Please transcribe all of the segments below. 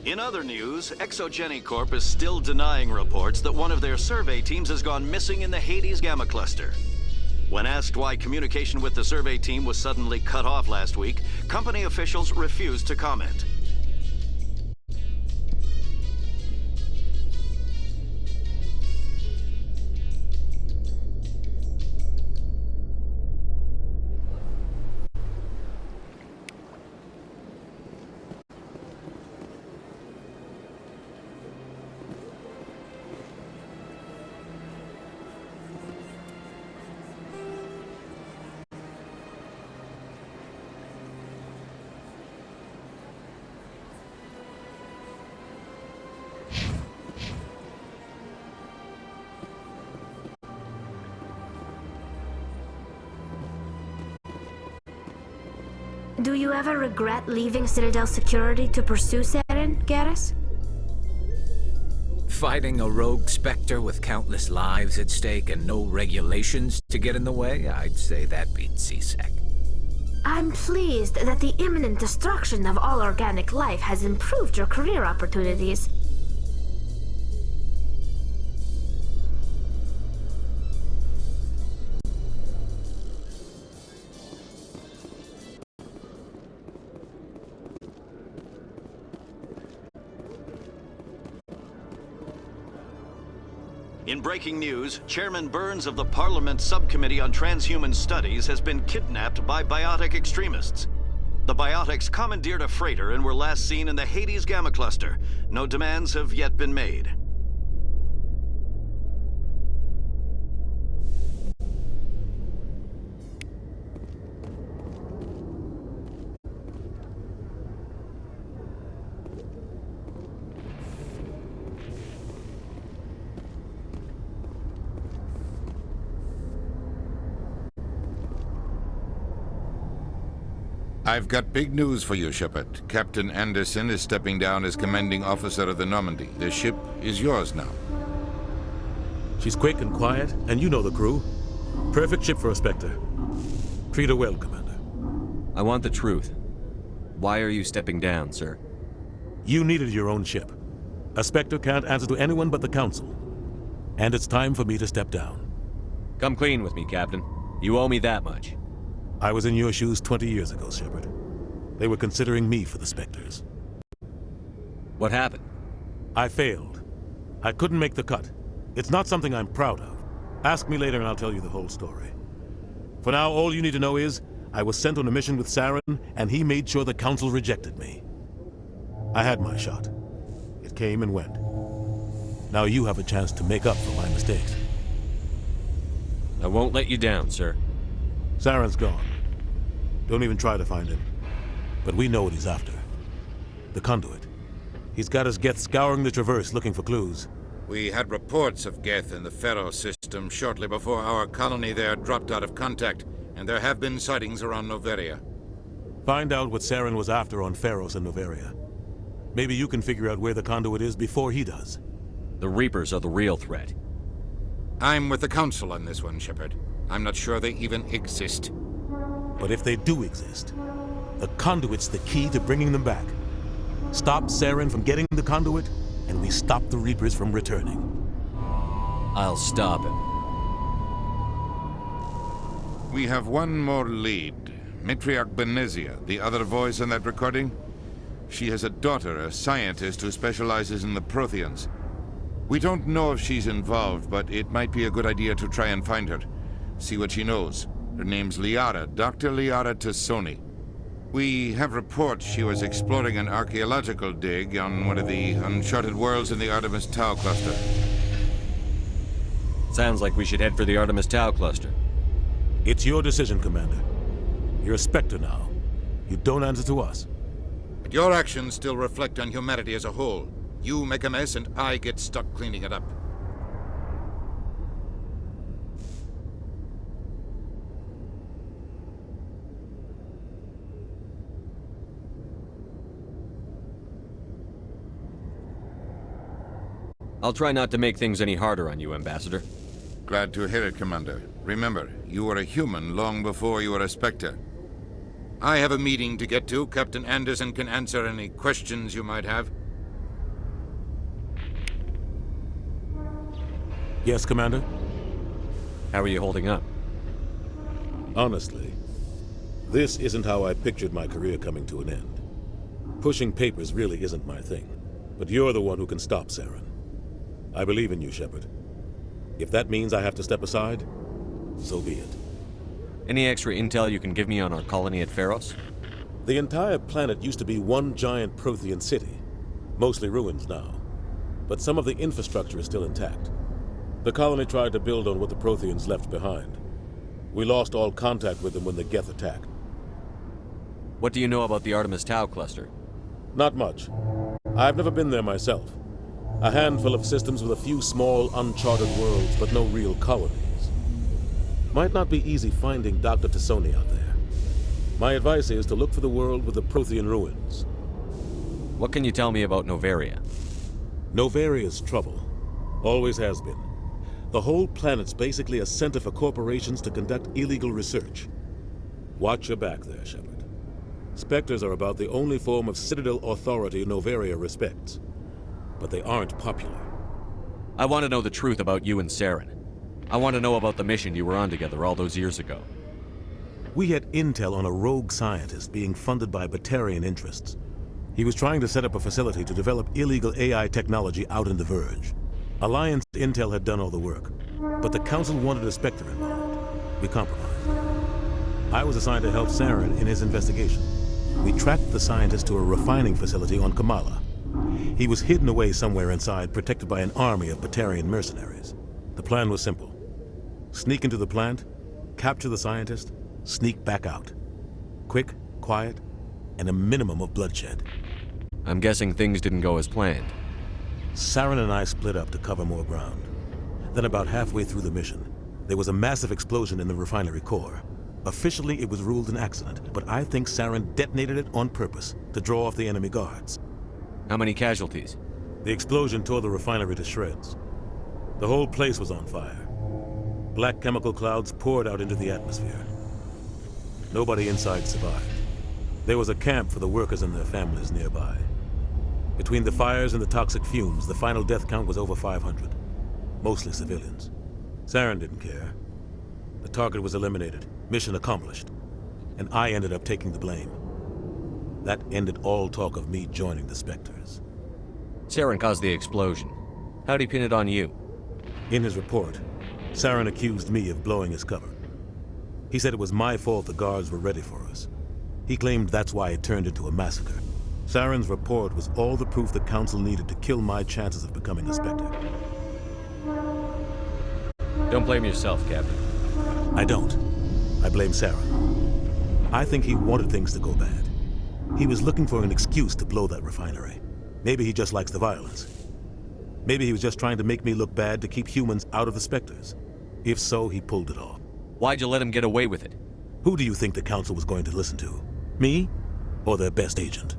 In other news, ExoGeniCorp is still denying reports that one of their survey teams has gone missing in the Hades Gamma Cluster. When asked why communication with the survey team was suddenly cut off last week, company officials refused to comment. Do you ever regret leaving Citadel Security to pursue Saren, Garrus? Fighting a rogue Spectre with countless lives at stake and no regulations to get in the way? I'd say that beats C-Sec. I'm pleased that the imminent destruction of all organic life has improved your career opportunities. In breaking news, Chairman Burns of the Parliament Subcommittee on Transhuman Studies has been kidnapped by biotic extremists. The biotics commandeered a freighter and were last seen in the Hades Gamma Cluster. No demands have yet been made. I've got big news for you, Shepard. Captain Anderson is stepping down as commanding officer of the Normandy. The ship is yours now. She's quick and quiet, and you know the crew. Perfect ship for a Spectre. Treat her well, Commander. I want the truth. Why are you stepping down, sir? You needed your own ship. A Spectre can't answer to anyone but the Council. And it's time for me to step down. Come clean with me, Captain. You owe me that much. I was in your shoes 20 years ago, Shepard. They were considering me for the Spectres. What happened? I failed. I couldn't make the cut. It's not something I'm proud of. Ask me later and I'll tell you the whole story. For now, all you need to know is, I was sent on a mission with Saren, and he made sure the Council rejected me. I had my shot. It came and went. Now you have a chance to make up for my mistakes. I won't let you down, sir. Saren's gone. Don't even try to find him. But we know what he's after. The Conduit. He's got his Geth scouring the Traverse looking for clues. We had reports of Geth in the Pharaoh system shortly before our colony there dropped out of contact, and there have been sightings around Noveria. Find out what Saren was after on Pharos and Noveria. Maybe you can figure out where the Conduit is before he does. The Reapers are the real threat. I'm with the Council on this one, Shepard. I'm not sure they even exist. But if they do exist, the Conduit's the key to bringing them back. Stop Saren from getting the Conduit, and we stop the Reapers from returning. I'll stop him. We have one more lead. Matriarch Benezia, the other voice in that recording. She has a daughter, a scientist who specializes in the Protheans. We don't know if she's involved, but it might be a good idea to try and find her. See what she knows. Her name's Liara, Dr. Liara Tassoni. We have reports she was exploring an archaeological dig on one of the uncharted worlds in the Artemis Tau cluster. Sounds like we should head for the Artemis Tau cluster. It's your decision, Commander. You're a Spectre now. You don't answer to us. But your actions still reflect on humanity as a whole. You make a mess and I get stuck cleaning it up. I'll try not to make things any harder on you, Ambassador. Glad to hear it, Commander. Remember, you were a human long before you were a Spectre. I have a meeting to get to. Captain Anderson can answer any questions you might have. Yes, Commander? How are you holding up? Honestly, this isn't how I pictured my career coming to an end. Pushing papers really isn't my thing, but you're the one who can stop Saren. I believe in you, Shepard. If that means I have to step aside, so be it. Any extra intel you can give me on our colony at Pharos? The entire planet used to be one giant Prothean city, mostly ruins now, but some of the infrastructure is still intact. The colony tried to build on what the Protheans left behind. We lost all contact with them when the Geth attacked. What do you know about the Artemis Tau cluster? Not much. I've never been there myself. A handful of systems with a few small, uncharted worlds, but no real colonies. Might not be easy finding Dr. T'Soni out there. My advice is to look for the world with the Prothean ruins. What can you tell me about Noveria? Novaria's trouble. Always has been. The whole planet's basically a center for corporations to conduct illegal research. Watch your back there, Shepard. Spectres are about the only form of Citadel authority Noveria respects. But they aren't popular. I want to know the truth about you and Saren. I want to know about the mission you were on together all those years ago. We had intel on a rogue scientist being funded by Batarian interests. He was trying to set up a facility to develop illegal AI technology out in the Verge. Alliance intel had done all the work, but the Council wanted a Spectre involved. We compromised. I was assigned to help Saren in his investigation. We tracked the scientist to a refining facility on Kamala. He was hidden away somewhere inside, protected by an army of Batarian mercenaries. The plan was simple. Sneak into the plant, capture the scientist, sneak back out. Quick, quiet, and a minimum of bloodshed. I'm guessing things didn't go as planned. Saren and I split up to cover more ground. Then about halfway through the mission, there was a massive explosion in the refinery core. Officially, it was ruled an accident, but I think Saren detonated it on purpose to draw off the enemy guards. How many casualties? The explosion tore the refinery to shreds. The whole place was on fire. Black chemical clouds poured out into the atmosphere. Nobody inside survived. There was a camp for the workers and their families nearby. Between the fires and the toxic fumes, the final death count was over 500. Mostly civilians. Saren didn't care. The target was eliminated, mission accomplished. And I ended up taking the blame. That ended all talk of me joining the Spectres. Saren caused the explosion. How'd he pin it on you? In his report, Saren accused me of blowing his cover. He said it was my fault the guards were ready for us. He claimed that's why it turned into a massacre. Saren's report was all the proof the Council needed to kill my chances of becoming a Spectre. Don't blame yourself, Captain. I don't. I blame Saren. I think he wanted things to go bad. He was looking for an excuse to blow that refinery. Maybe he just likes the violence. Maybe he was just trying to make me look bad to keep humans out of the Spectres. If so, he pulled it off. Why'd you let him get away with it? Who do you think the Council was going to listen to? Me? Or their best agent?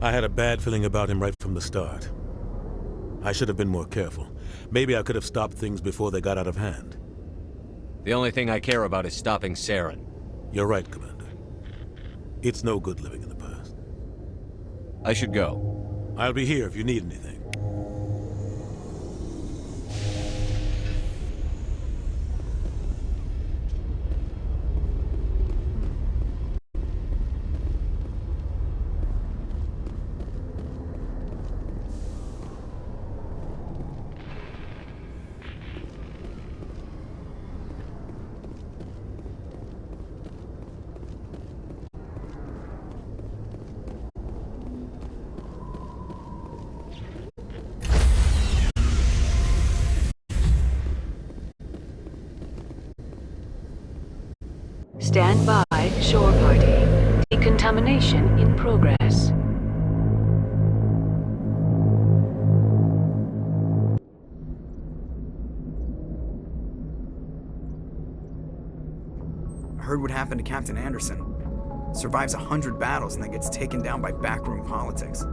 I had a bad feeling about him right from the start. I should have been more careful. Maybe I could have stopped things before they got out of hand. The only thing I care about is stopping Saren. You're right, Commander. It's no good living in the past. I should go. I'll be here if you need anything. Stand by, shore party. Decontamination in progress. I heard what happened to Captain Anderson. Survives 100 battles and then gets taken down by backroom politics.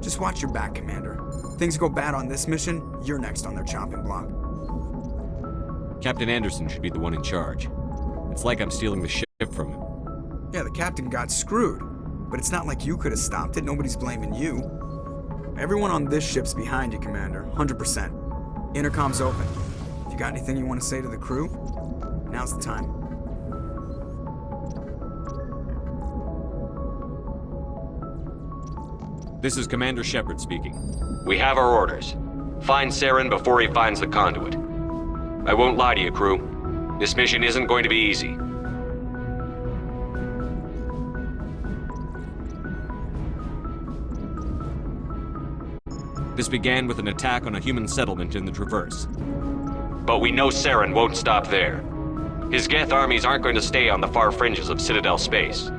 Just watch your back, Commander. Things go bad on this mission, you're next on their chopping block. Captain Anderson should be the one in charge. It's like I'm stealing the ship from him. Yeah, the captain got screwed. But it's not like you could have stopped it. Nobody's blaming you. Everyone on this ship's behind you, Commander. 100%. Intercom's open. If you Got anything you want to say to the crew? Now's the time. This is Commander Shepard speaking. We have our orders. Find Saren before he finds the conduit. I won't lie to you, crew. This mission isn't going to be easy. This began with an attack on a human settlement in the Traverse. But we know Saren won't stop there. His Geth armies aren't going to stay on the far fringes of Citadel space.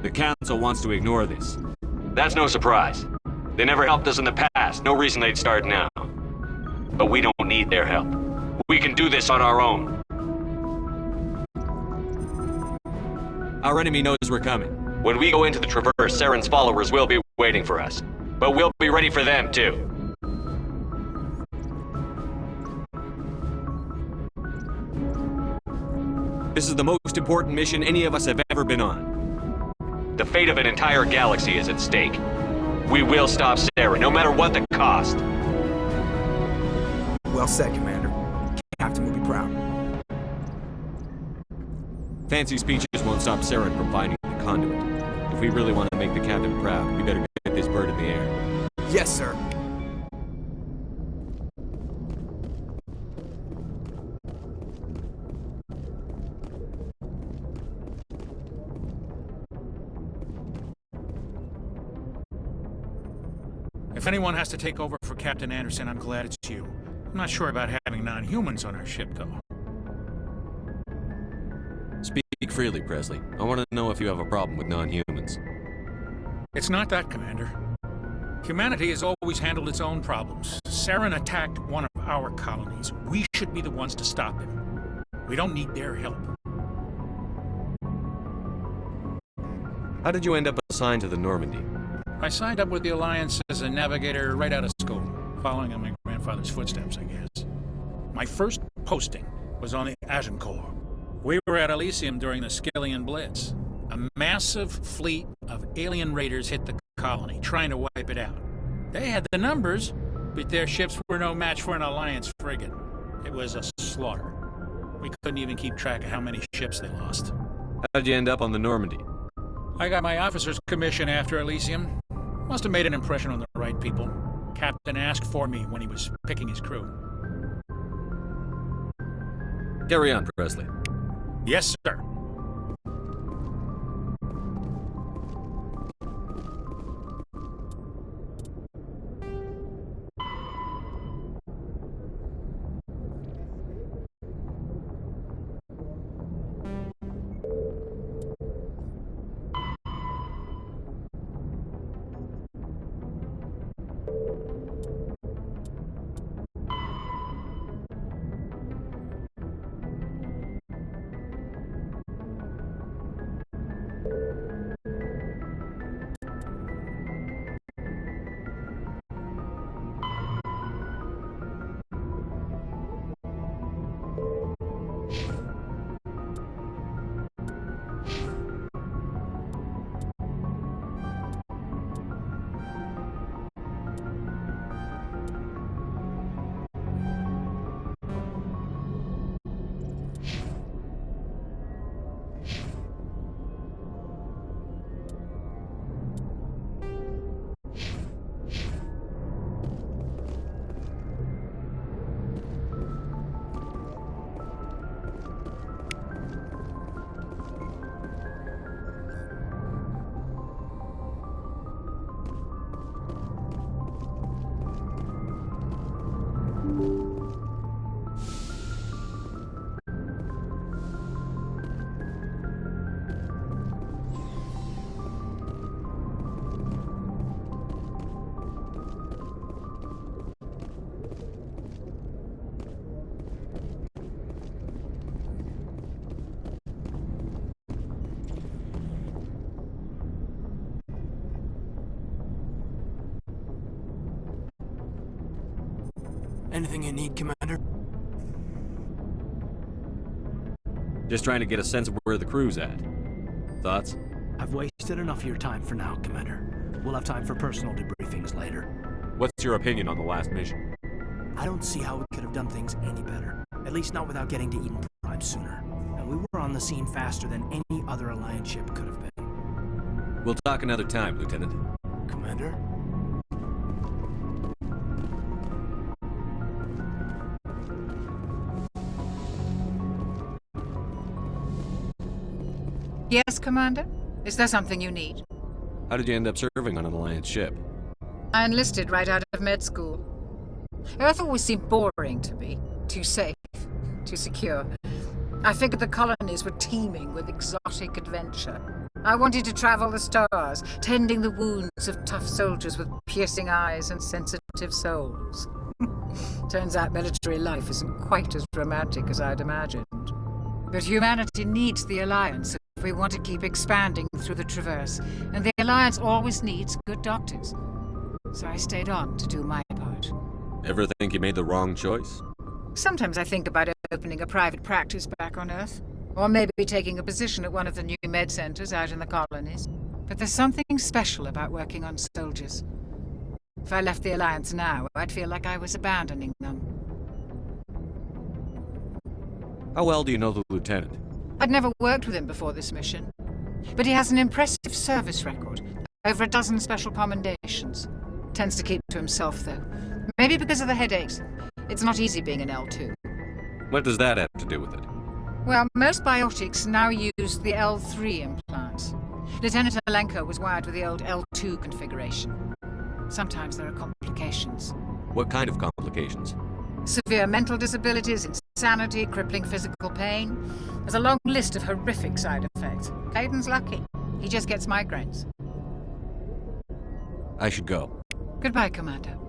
The Council wants to ignore this. That's no surprise. They never helped us in the past, no reason they'd start now. But we don't need their help. We can do this on our own. Our enemy knows we're coming. When we go into the Traverse, Saren's followers will be waiting for us. But we'll be ready for them, too. This is the most important mission any of us have ever been on. The fate of an entire galaxy is at stake. We will stop Saren, no matter what the cost. Well said, Commander. Captain will be proud. Fancy speeches won't stop Saren from finding the conduit. If we really want to make the Captain proud, we better get this bird in the air. Yes, sir. If anyone has to take over for Captain Anderson, I'm glad it's you. I'm not sure about having non-humans on our ship, though. Speak freely, Presley. I want to know if you have a problem with non-humans. It's not that, Commander. Humanity has always handled its own problems. Saren attacked one of our colonies. We should be the ones to stop him. We don't need their help. How did you end up assigned to the Normandy? I signed up with the Alliance as a navigator right out of school, following in my grandfather's footsteps, I guess. My first posting was on the Agincourt. We were at Elysium during the Skillian Blitz. A massive fleet of alien raiders hit the colony, trying to wipe it out. They had the numbers, but their ships were no match for an Alliance frigate. It was a slaughter. We couldn't even keep track of how many ships they lost. How did you end up on the Normandy? I got my officer's commission after Elysium. Must have made an impression on the right people. Captain asked for me when he was picking his crew. Carry on, Presley. Yes, sir. Anything you need, Commander? Just trying to get a sense of where the crew's at. Thoughts? I've wasted enough of your time for now, Commander. We'll have time for personal debriefings later. What's your opinion on the last mission? I don't see how we could have done things any better. At least not without getting to Eden Prime sooner. And we were on the scene faster than any other Alliance ship could have been. We'll talk another time, Lieutenant. Commander? Yes, Commander? Is there something you need? How did you end up serving on an Alliance ship? I enlisted right out of med school. Earth always seemed boring to me. Too safe. Too secure. I figured the colonies were teeming with exotic adventure. I wanted to travel the stars, tending the wounds of tough soldiers with piercing eyes and sensitive souls. Turns out military life isn't quite as romantic as I'd imagined. But humanity needs the Alliance if we want to keep expanding through the Traverse, and the Alliance always needs good doctors. So I stayed on to do my part. Ever think you made the wrong choice? Sometimes I think about opening a private practice back on Earth, or maybe taking a position at one of the new med centers out in the colonies. But there's something special about working on soldiers. If I left the Alliance now, I'd feel like I was abandoning them. How well do you know the Lieutenant? I'd never worked with him before this mission, but he has an impressive service record. Over a dozen special commendations. Tends to keep to himself, though. Maybe because of the headaches. It's not easy being an L2. What does that have to do with it? Well, most biotics now use the L3 implants. Lieutenant Alenko was wired with the old L2 configuration. Sometimes there are complications. What kind of complications? Severe mental disabilities, insanity, crippling physical pain. There's a long list of horrific side effects. Hayden's lucky. He just gets migraines. I should go. Goodbye, Commander.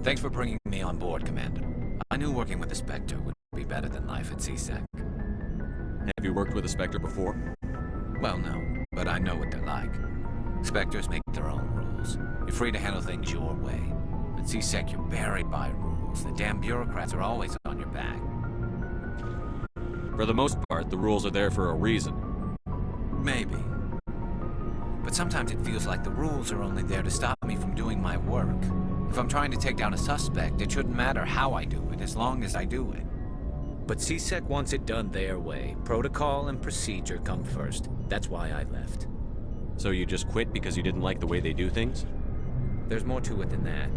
Thanks for bringing me on board, Commander. I knew working with the Spectre would be better than life at CSEC. Have you worked with a Spectre before? Well, no, but I know what they're like. Spectres make their own rules. You're free to handle things your way. At CSEC, you're buried by rules. The damn bureaucrats are always on your back. For the most part, the rules are there for a reason. Maybe. But sometimes it feels like the rules are only there to stop me from doing my work. If I'm trying to take down a suspect, it shouldn't matter how I do it, as long as I do it. But CSEC wants it done their way. Protocol and procedure come first. That's why I left. So you just quit because you didn't like the way they do things? There's more to it than that.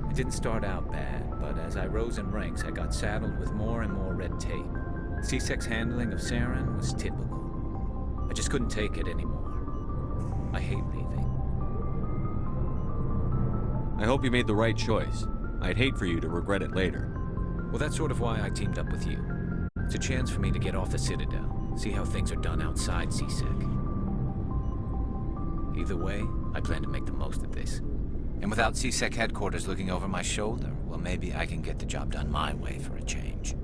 It didn't start out bad, but as I rose in ranks, I got saddled with more and more red tape. CSEC's handling of Saren was typical. I just couldn't take it anymore. I hate leaving. I hope you made the right choice. I'd hate for you to regret it later. Well, that's sort of why I teamed up with you. It's a chance for me to get off the Citadel, see how things are done outside CSEC. Either way, I plan to make the most of this. And without CSEC headquarters looking over my shoulder, well, maybe I can get the job done my way for a change.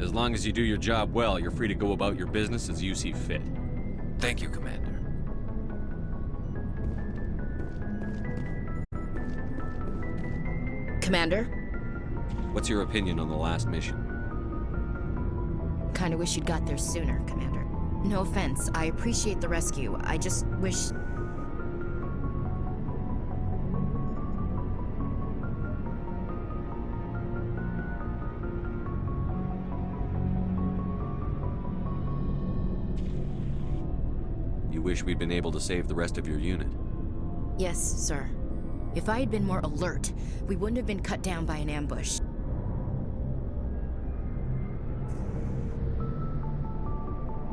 As long as you do your job well, you're free to go about your business as you see fit. Thank you, Commander. Commander? What's your opinion on the last mission? Kinda wish you'd got there sooner, Commander. No offense, I appreciate the rescue. I just wish... wish we'd been able to save the rest of your unit. Yes, sir. If I had been more alert, we wouldn't have been cut down by an ambush.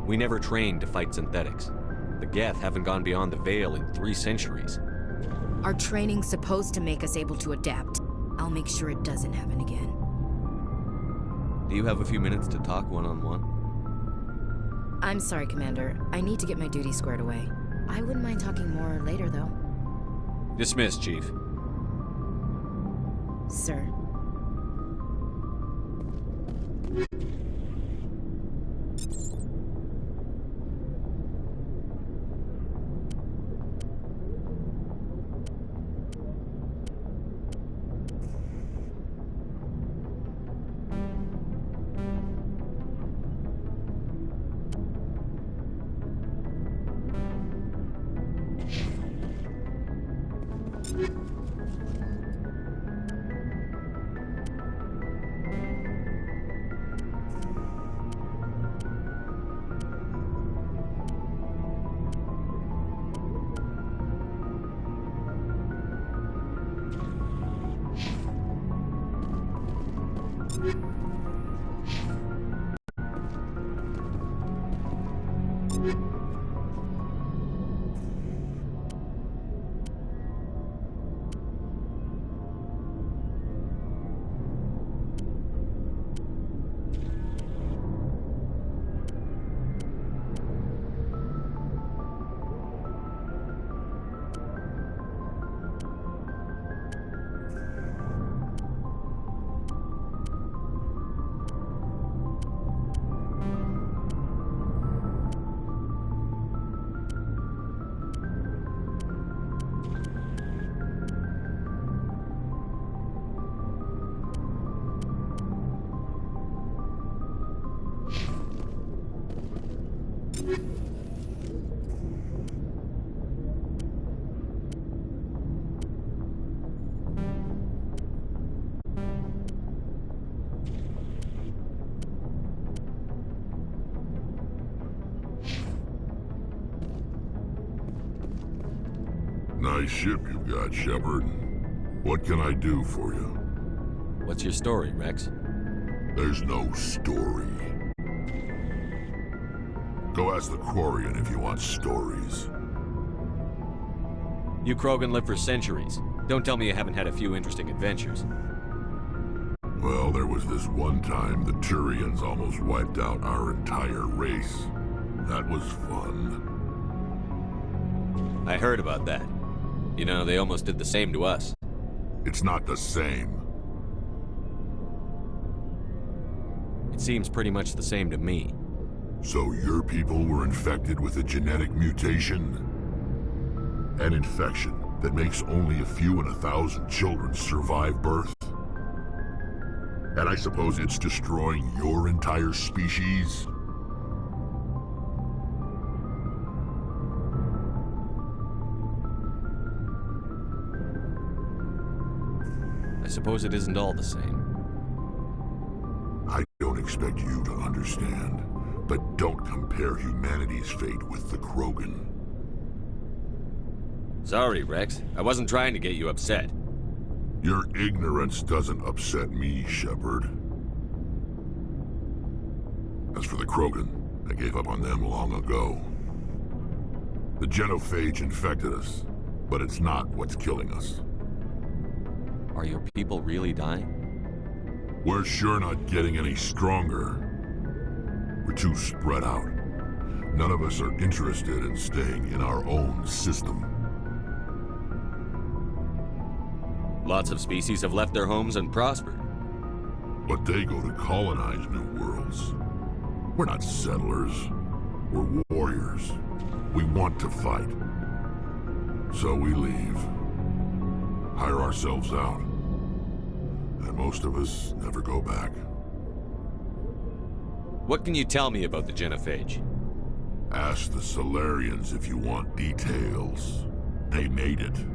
We never trained to fight synthetics. The Geth haven't gone beyond the Veil in 3 centuries. Our training's supposed to make us able to adapt. I'll make sure it doesn't happen again. Do you have a few minutes to talk one-on-one? I'm sorry, Commander. I need to get my duty squared away. I wouldn't mind talking more later, though. Dismissed, Chief. Sir. Nice ship you've got, Shepard. What can I do for you? What's your story, Rex? There's no story. Go ask the Quarian if you want stories. You Krogan live for centuries. Don't tell me you haven't had a few interesting adventures. Well, there was this one time the Turians almost wiped out our entire race. That was fun. I heard about that. You know, they almost did the same to us. It's not the same. It seems pretty much the same to me. So your people were infected with a genetic mutation? An infection that makes only a few in 1,000 children survive birth? And I suppose it's destroying your entire species? I suppose it isn't all the same. I don't expect you to understand, but don't compare humanity's fate with the Krogan. Sorry, Rex. I wasn't trying to get you upset. Your ignorance doesn't upset me, Shepard. As for the Krogan, I gave up on them long ago. The genophage infected us, but it's not what's killing us. Are your people really dying? We're sure not getting any stronger. We're too spread out. None of us are interested in staying in our own system. Lots of species have left their homes and prospered. But they go to colonize new worlds. We're not settlers. We're warriors. We want to fight. So we leave. Hire ourselves out. And most of us never go back. What can you tell me about the genophage? Ask the Solarians if you want details. They made it.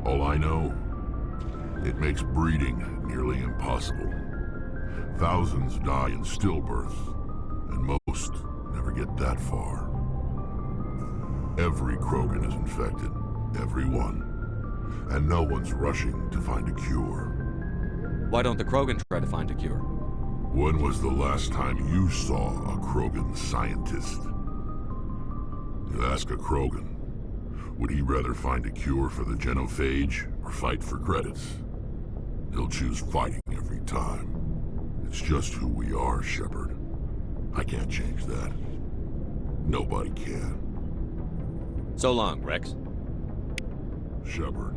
All I know, it makes breeding nearly impossible. Thousands die in stillbirth, and most never get that far. Every Krogan is infected. Every one. And no one's rushing to find a cure. Why don't the Krogan try to find a cure? When was the last time you saw a Krogan scientist? You ask a Krogan, would he rather find a cure for the genophage or fight for credits? He'll choose fighting every time. It's just who we are, Shepard. I can't change that. Nobody can. So long, Rex. Shepard.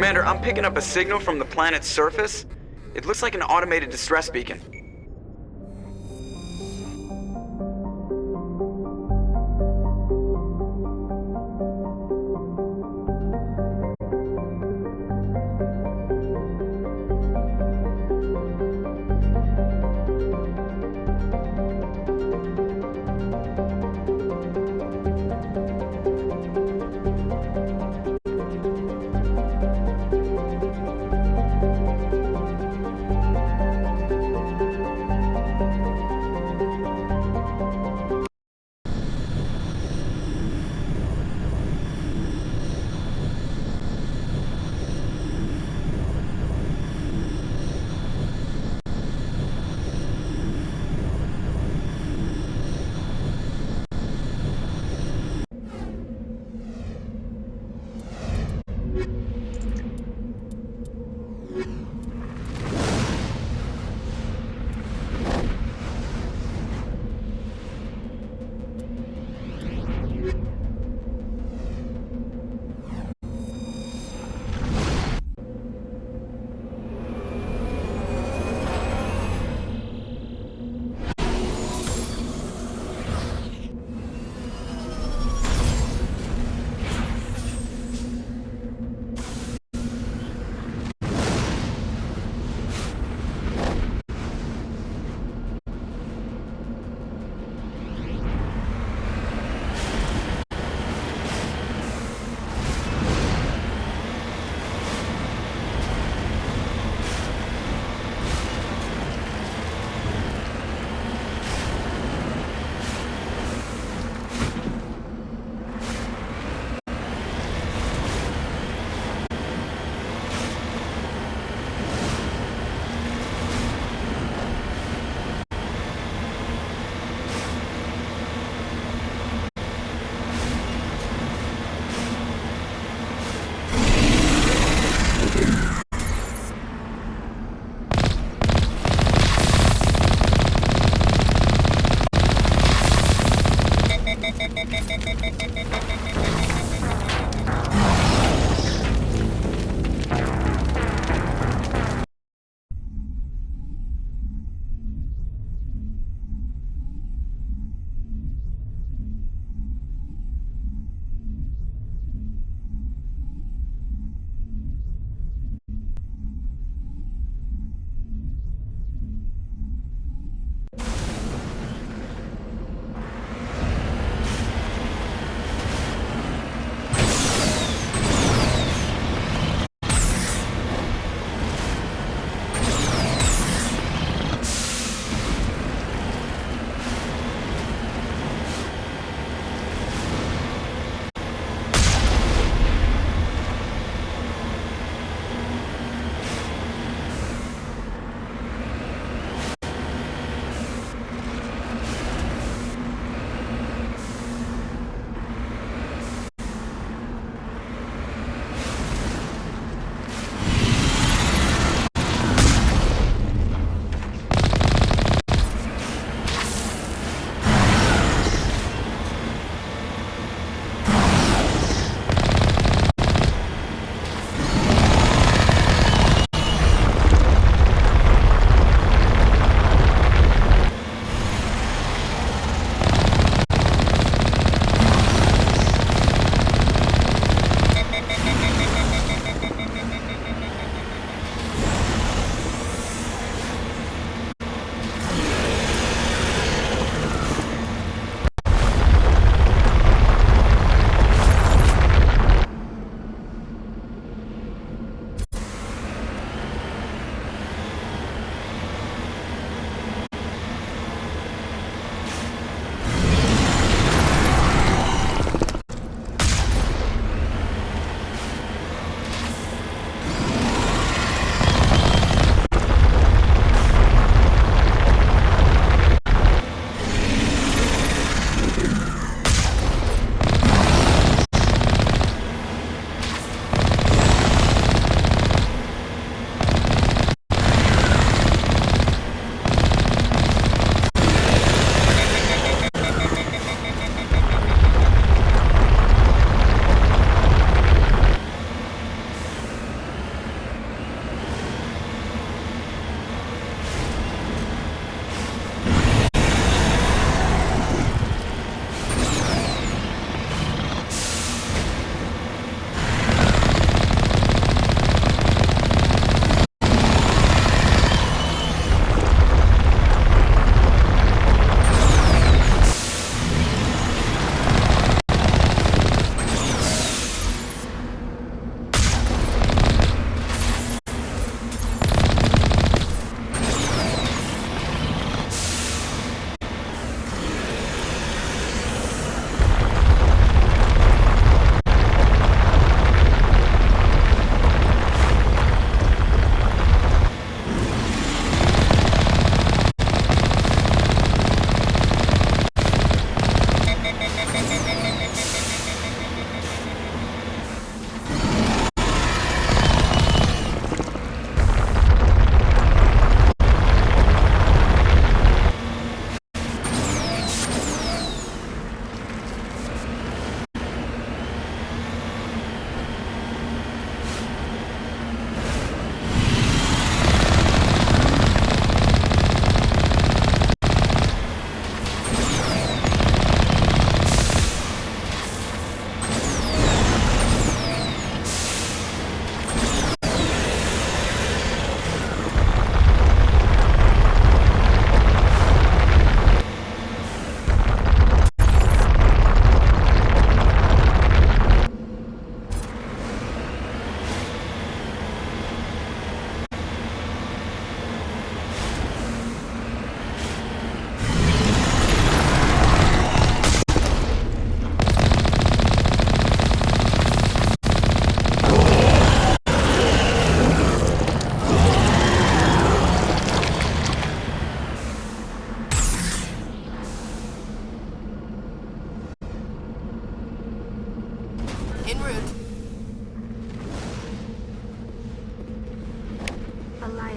Commander, I'm picking up a signal from the planet's surface. It looks like an automated distress beacon.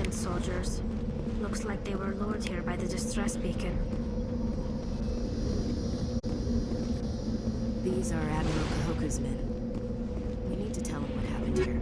Alliance soldiers. Looks like they were lured here by the distress beacon. These are Admiral Kahoku's men. We need to tell him what happened here.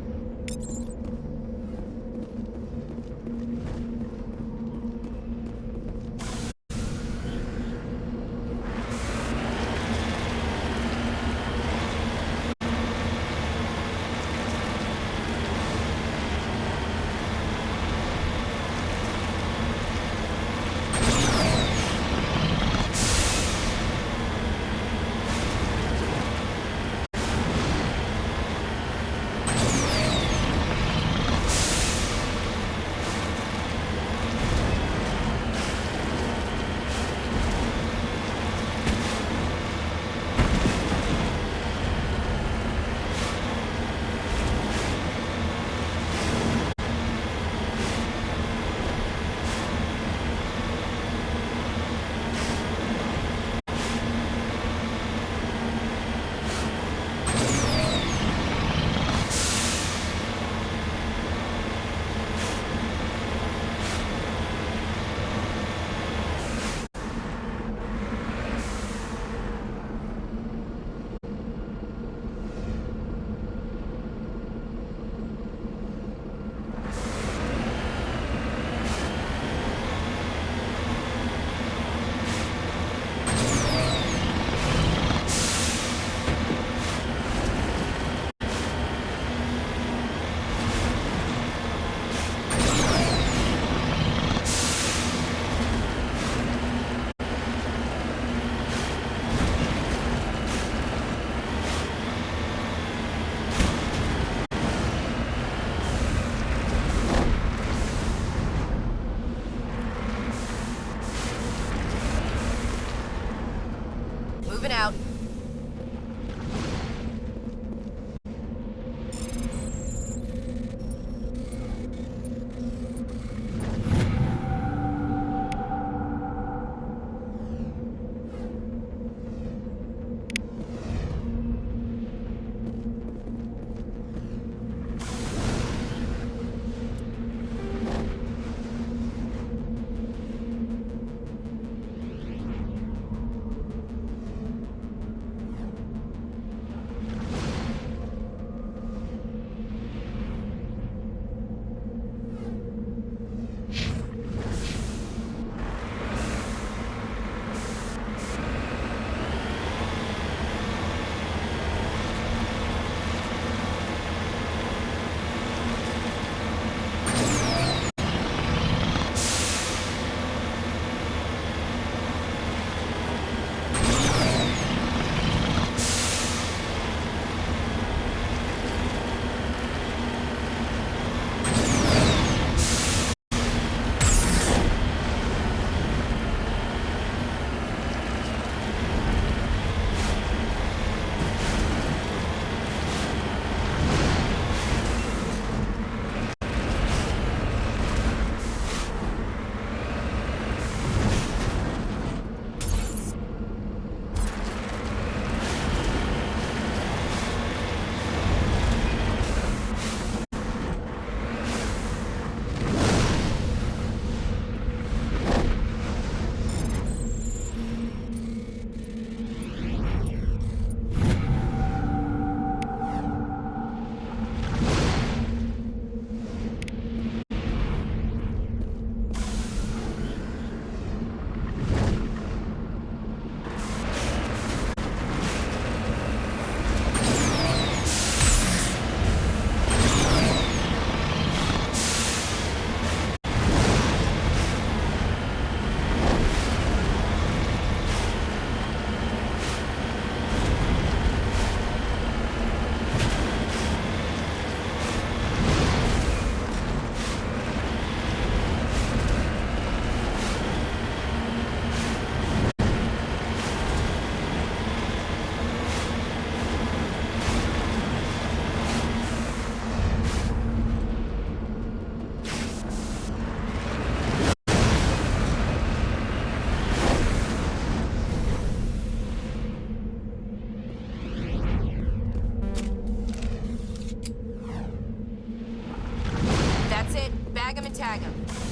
Snag him and tag him.